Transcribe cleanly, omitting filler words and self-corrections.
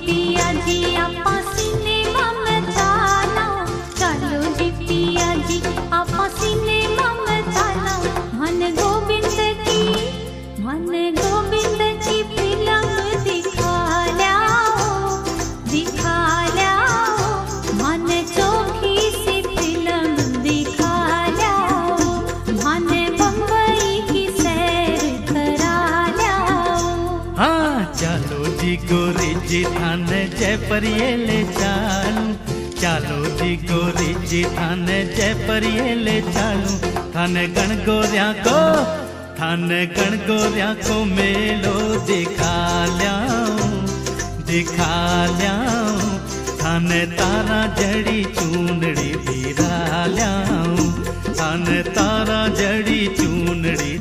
पिया जी आपा सिनेमा में जाना, चलो जी पिया जी आपा सिनेमा में जाना। मन गोविंद की फिल्म दिखा ल्याओ, मन चोखी सी फिल्म दिखा ल्याओ, मन बम्बई की सैर करा ल्याओ। हाँ चलो जी गोरी जी थान जयपुर ये ले चालू, चलो जी गोरी जी थान जयपुर ये ले चालू। थान गणगोरिया को मेलो दिखा ल्याऊं, थान तारा जड़ी चूनड़ी दिरा ल्याऊं, थान तारा जड़ी चूनड़ी